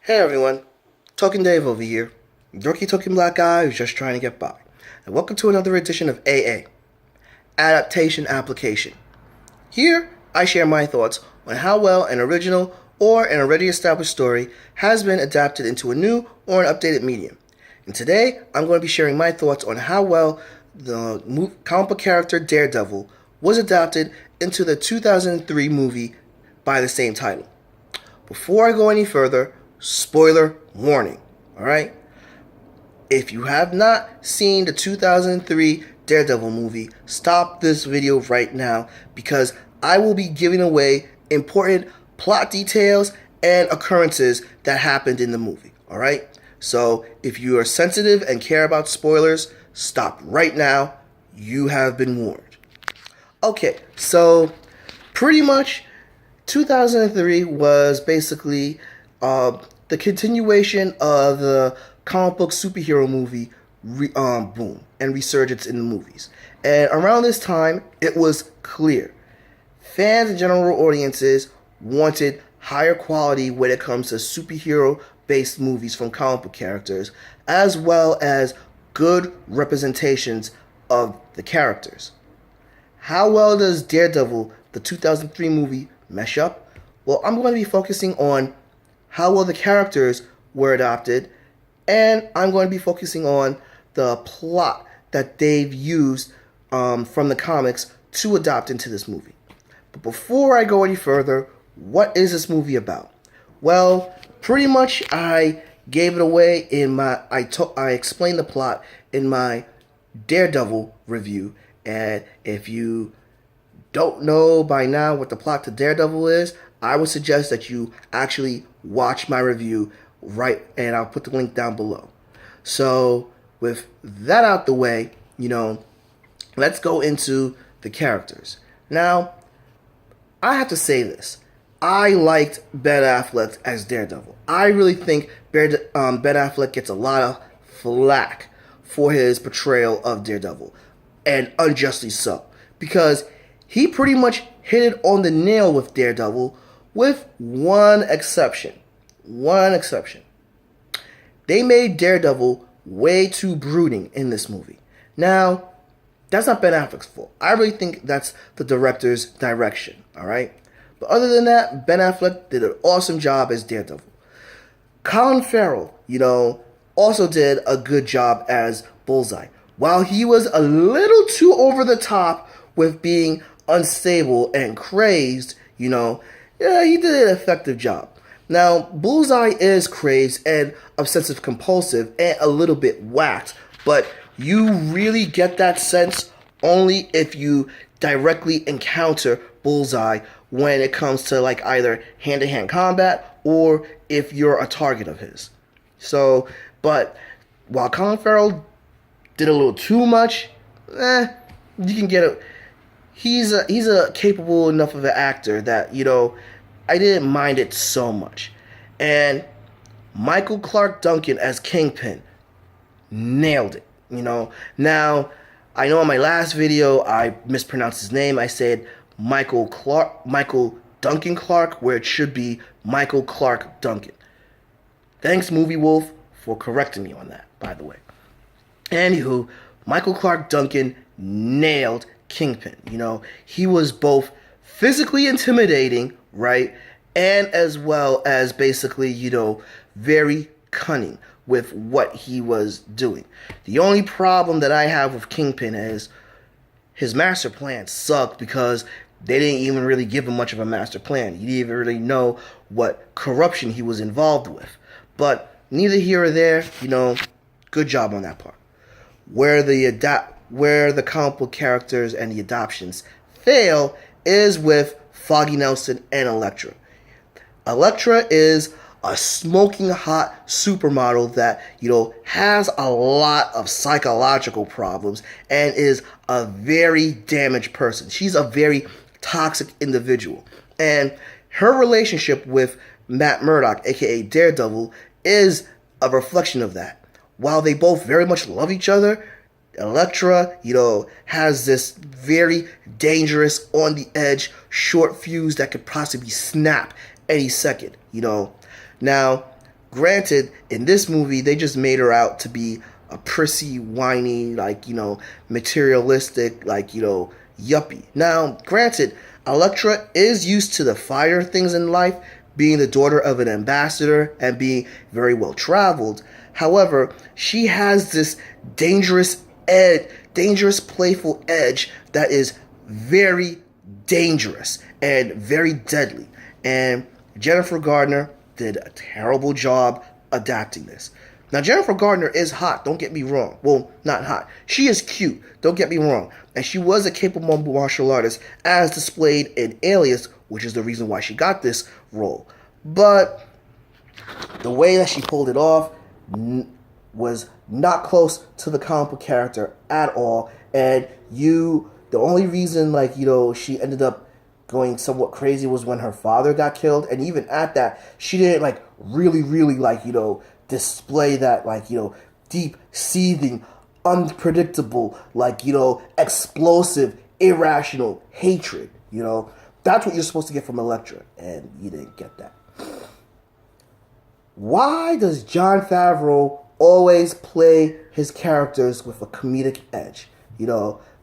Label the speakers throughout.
Speaker 1: Hey everyone, Talking Dave over here, dorky talking black guy who's just trying to get by. And welcome to another edition of AA, Adaptation Application. Here, I share my thoughts on how well an original or an already established story has been adapted into a new or an updated medium. And today, I'm going to be sharing my thoughts on how well the comic book character Daredevil was adapted into the 2003 movie by the same title. Before I go any further, spoiler warning, alright? If you have not seen the 2003 Daredevil movie, stop this video right now because I will be giving away important plot details and occurrences that happened in the movie, alright? So if you are sensitive and care about spoilers, stop right now. You have been warned. Okay, so pretty much 2003 was basically the continuation of the comic book superhero movie boom and resurgence in the movies. And around this time, it was clear fans and general audiences wanted higher quality when it comes to superhero-based movies from comic book characters, as well as good representations of the characters. How well does Daredevil, the 2003 movie, mesh up? Well, I'm going to be focusing on how well the characters were adopted, and I'm going to be focusing on the plot that they've used from the comics to adopt into this movie. But before I go any further, what is this movie about? Well, pretty much I gave it away in my I explained the plot in my Daredevil review, and if you don't know by now what the plot to Daredevil is, I would suggest that you actually watch my review and I'll put the link down below. So with that out the way, let's go into the characters. Now, I have to say this. I liked Ben Affleck as Daredevil. I really think Ben Affleck gets a lot of flack for his portrayal of Daredevil, and unjustly so, because he pretty much hit it on the nail with Daredevil, with one exception. One exception. They made Daredevil way too brooding in this movie. Now, that's not Ben Affleck's fault. I really think that's the director's direction, alright? But other than that, Ben Affleck did an awesome job as Daredevil. Colin Farrell, also did a good job as Bullseye. While he was a little too over the top with being unstable and crazed, he did an effective job. Now, Bullseye is crazed and obsessive compulsive and a little bit whacked, but you really get that sense only if you directly encounter Bullseye when it comes to either hand-to-hand combat or if you're a target of his. So, but while Colin Farrell did a little too much, you can get it. He's a capable enough of an actor that, I didn't mind it so much. And Michael Clarke Duncan as Kingpin nailed it, Now, I know in my last video I mispronounced his name. I said Michael Duncan Clark, where it should be Michael Clarke Duncan. Thanks, Movie Wolf, for correcting me on that, by the way. Anywho, Michael Clarke Duncan nailed Kingpin. He was both physically intimidating, right, and as well as basically, very cunning with what he was doing. The only problem that I have with Kingpin is his master plan sucked because they didn't even really give him much of a master plan. You didn't even really know what corruption he was involved with. But neither here or there, good job on that part. Where the comic book characters and the adoptions fail is with Foggy Nelson and Elektra. Elektra is a smoking hot supermodel that, has a lot of psychological problems and is a very damaged person. She's a very toxic individual. And her relationship with Matt Murdock, aka Daredevil, is a reflection of that. While they both very much love each other, Elektra, has this very dangerous, on the edge, short fuse that could possibly snap any second, Now, Granted, in this movie, they just made her out to be a prissy, whiny, materialistic, yuppie. Now, granted, Elektra is used to the finer things in life, being the daughter of an ambassador and being very well traveled. However, she has this dangerous, playful edge that is very dangerous and very deadly. And Jennifer Gardner did a terrible job adapting this. Now, Jennifer Gardner is hot, don't get me wrong. Well, not hot. She is cute, don't get me wrong. And she was a capable martial artist as displayed in Alias, which is the reason why she got this role. But the way that she pulled it off was not close to the comic book character at all. And the only reason, she ended up going somewhat crazy was when her father got killed. And even at that, she didn't, really, display that, deep, seething, unpredictable, explosive, irrational hatred, That's what you're supposed to get from Elektra, and you didn't get that. Why does Jon Favreau always play his characters with a comedic edge?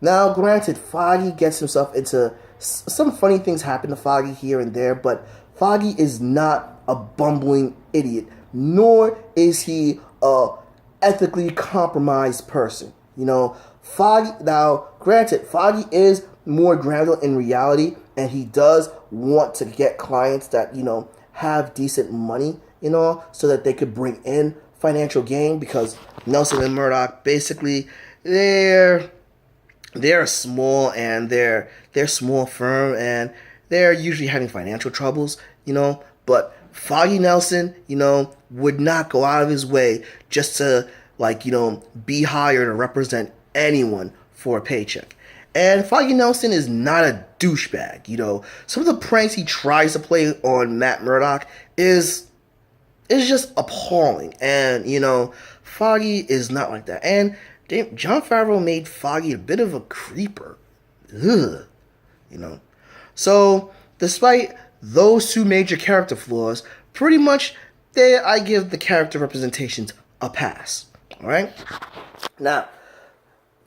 Speaker 1: Now, granted, Foggy gets himself into some funny things happen to Foggy here and there, but Foggy is not a bumbling idiot, nor is he a ethically compromised person. Foggy, now, granted, Foggy is more grounded in reality, and he does want to get clients that, have decent money, so that they could bring in financial gain, because Nelson and Murdoch, basically, they're small, and they're small firm, and they're usually having financial troubles, but Foggy Nelson, would not go out of his way just to, be hired or represent anyone for a paycheck. And Foggy Nelson is not a douchebag, Some of the pranks he tries to play on Matt Murdock is just appalling. And, Foggy is not like that. And Jon Favreau made Foggy a bit of a creeper. Ugh. So, despite those two major character flaws, pretty much I give the character representations a pass. Alright? Now,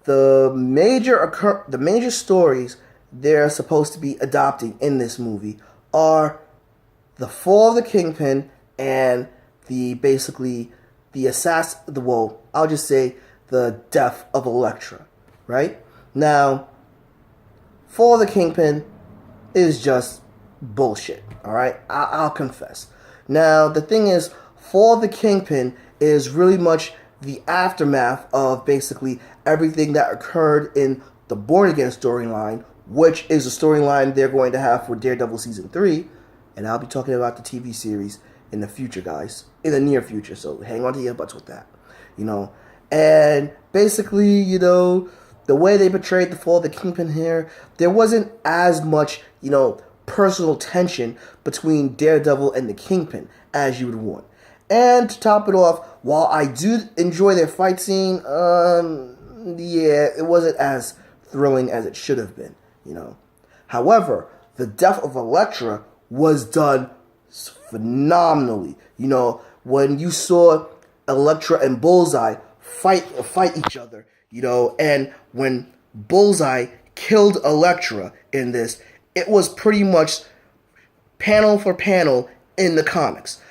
Speaker 1: the major stories they're supposed to be adopting in this movie are the fall of the Kingpin and I'll just say the death of Elektra, right? Now, fall of the Kingpin is just bullshit, alright? I'll confess. Now, the thing is, fall of the Kingpin is really much the aftermath of basically everything that occurred in the Born Again storyline, which is a storyline they're going to have for Daredevil Season 3, and I'll be talking about the TV series in the future, guys. In the near future, so hang on to your butts with that. And basically, the way they portrayed the fall of the Kingpin here, there wasn't as much, personal tension between Daredevil and the Kingpin as you would want. And to top it off, while I do enjoy their fight scene, it wasn't as thrilling as it should have been, However, the death of Elektra was done phenomenally. When you saw Elektra and Bullseye fight each other, and when Bullseye killed Elektra in this, it was pretty much panel for panel in the comics.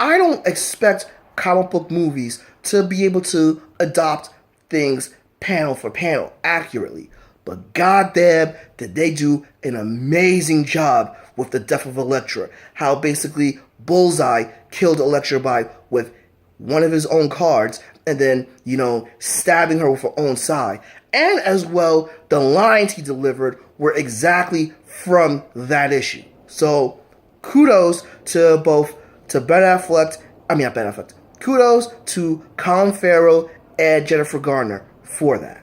Speaker 1: I don't expect comic book movies to be able to adopt things panel for panel accurately, but goddamn did they do an amazing job with the death of Elektra. How basically Bullseye killed Elektra with one of his own cards, and then, stabbing her with her own side. And as well, the lines he delivered were exactly from that issue. So, kudos to kudos to Colin Farrell and Jennifer Garner for that,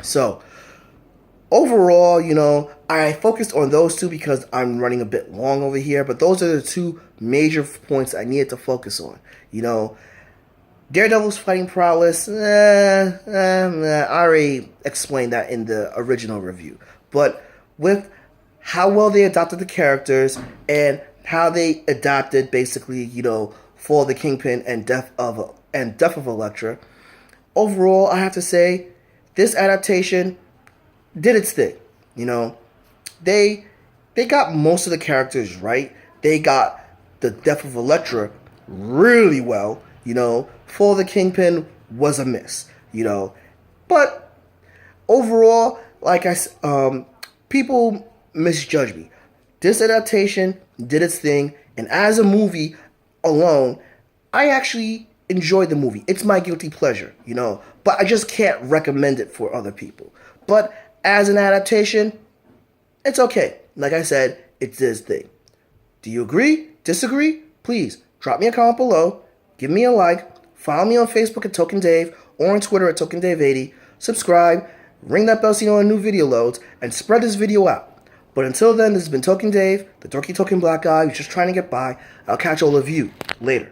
Speaker 1: So, overall, I focused on those two because I'm running a bit long over here, but those are the two major points I needed to focus on. Daredevil's fighting prowess, I already explained that in the original review. But with how well they adopted the characters and how they adapted basically, Fall of the Kingpin and Death of Elektra. Overall, I have to say, this adaptation did its thing. You know, they got most of the characters right. They got the Death of Elektra really well. You know, Fall of the Kingpin was a miss. You know, but overall, people misjudge me. This adaptation did its thing, and as a movie alone, I actually enjoyed the movie. It's my guilty pleasure, you know, but I just can't recommend it for other people. But as an adaptation, it's okay. Like I said, it did its thing. Do you agree? Disagree? Please drop me a comment below, give me a like, follow me on Facebook at Token Dave or on Twitter at TokenDave80, subscribe, ring that bell so you know when a new video loads, and spread this video out. But until then, this has been Token Dave, the dorky token black guy who's just trying to get by. I'll catch all of you later.